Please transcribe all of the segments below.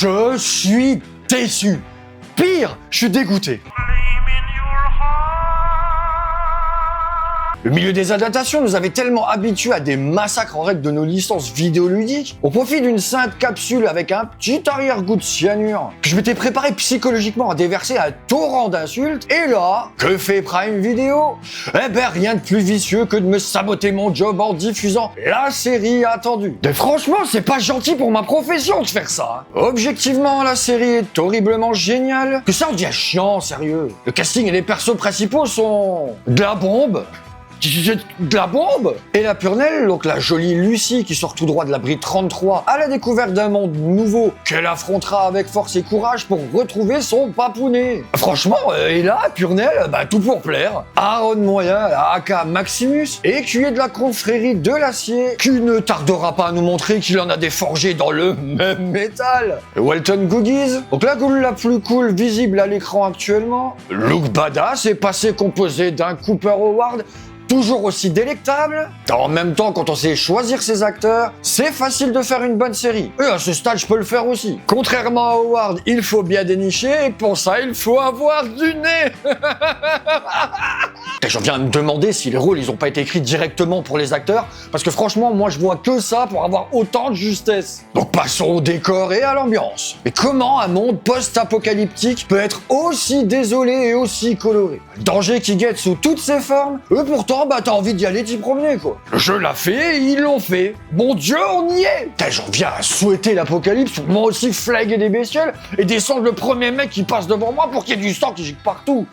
Je suis déçu. Pire, je suis dégoûté. Le milieu des adaptations nous avait tellement habitués à des massacres en règle de nos licences vidéoludiques, au profit d'une sainte capsule avec un petit arrière-goût de cyanure, que je m'étais préparé psychologiquement à déverser un torrent d'insultes, et là, que fait Prime Video? Eh ben rien de plus vicieux que de me saboter mon job en diffusant la série attendue. Mais franchement, c'est pas gentil pour ma profession de faire ça. Objectivement, la série est horriblement géniale, que ça en devient chiant, sérieux. Le casting et les persos principaux sont de la bombe. De la bombe. Et la Purnelle, donc la jolie Lucie qui sort tout droit de l'abri 33 à la découverte d'un monde nouveau qu'elle affrontera avec force et courage pour retrouver son papounet. Franchement, et là, Purnelle, tout pour plaire. Aaron Moyen, aka Maximus, écuyer de la confrérie de l'acier, qui ne tardera pas à nous montrer qu'il en a des forgés dans le même métal. Walton Googie's, donc la goule la plus cool visible à l'écran actuellement. Look badass et passé composé d'un Cooper Howard toujours aussi délectable. En même temps, quand on sait choisir ses acteurs, c'est facile de faire une bonne série. Et à ce stade, je peux le faire aussi. Contrairement à Howard, il faut bien dénicher, et pour ça, il faut avoir du nez. Je viens de me demander si les rôles, ils ont pas été écrits directement pour les acteurs, parce que franchement, moi, je vois que ça pour avoir autant de justesse. Donc passons au décor et à l'ambiance. Mais comment un monde post-apocalyptique peut être aussi désolé et aussi coloré? Le danger qui guette sous toutes ses formes, et pourtant, t'as envie d'y aller t'y promener, quoi. Le jeu l'a fait, et ils l'ont fait. Mon Dieu, on y est. J'en viens à souhaiter l'apocalypse pour moi aussi flaguer des bestioles et descendre le premier mec qui passe devant moi pour qu'il y ait du sang qui gicle partout.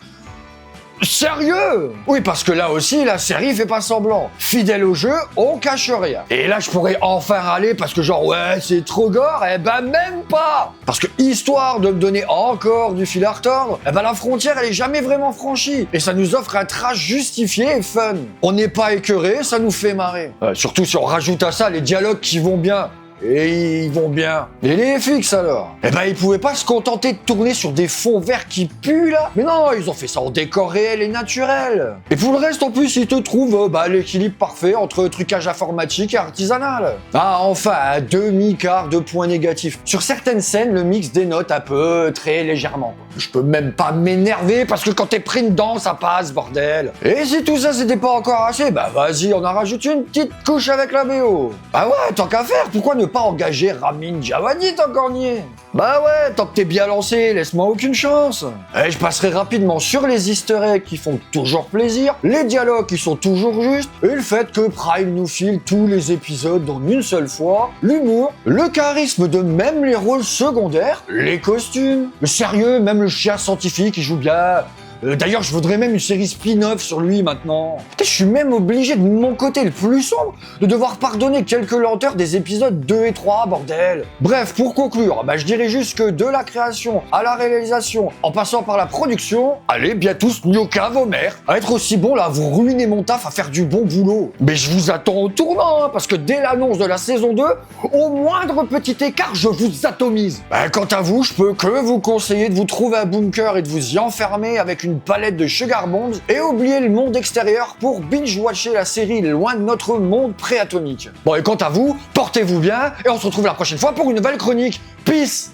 Sérieux? Oui, parce que là aussi, la série fait pas semblant. Fidèle au jeu, on cache rien. Et là, je pourrais enfin râler parce que genre, ouais, c'est trop gore. Eh ben, même pas. Parce que, histoire de me donner encore du fil à retordre, eh ben, la frontière, elle est jamais vraiment franchie. Et ça nous offre un trash justifié et fun. On n'est pas écœuré, ça nous fait marrer. Surtout si on rajoute à ça les dialogues qui vont bien. Et ils vont bien. Et les FX alors? Eh ben ils pouvaient pas se contenter de tourner sur des fonds verts qui puent là. Mais non, ils ont fait ça en décor réel et naturel. Et pour le reste en plus ils te trouvent l'équilibre parfait entre trucage informatique et artisanal. Enfin un demi-quart de points négatifs. Sur certaines scènes le mix dénote un peu très légèrement. Je peux même pas m'énerver parce que quand t'es pris dedans ça passe bordel. Et si tout ça c'était pas encore assez, vas-y on en rajoute une petite couche avec la BO. Ouais, tant qu'à faire, pourquoi ne pas engager Ramin Djawadi tant qu'on y est? Ouais, tant que t'es bien lancé, laisse-moi aucune chance. Et je passerai rapidement sur les easter eggs qui font toujours plaisir, les dialogues qui sont toujours justes, et le fait que Prime nous file tous les épisodes en une seule fois, l'humour, le charisme de même les rôles secondaires, les costumes, le sérieux, même le chien scientifique qui joue bien. D'ailleurs, je voudrais même une série spin-off sur lui maintenant. Je suis même obligé de mon côté le plus sombre de devoir pardonner quelques lenteurs des épisodes 2 et 3, bordel. Bref, pour conclure, je dirais juste que de la création à la réalisation, en passant par la production, allez bien tous gnocca vos mères. À être aussi bon là, vous ruinez mon taf à faire du bon boulot. Mais je vous attends au tournant, parce que dès l'annonce de la saison 2, au moindre petit écart, je vous atomise. Quant à vous, je peux que vous conseiller de vous trouver un bunker et de vous y enfermer avec une palette de Sugar Bombs et oublier le monde extérieur pour binge-watcher la série loin de notre monde préatomique. Et quant à vous, portez-vous bien et on se retrouve la prochaine fois pour une nouvelle chronique. Peace!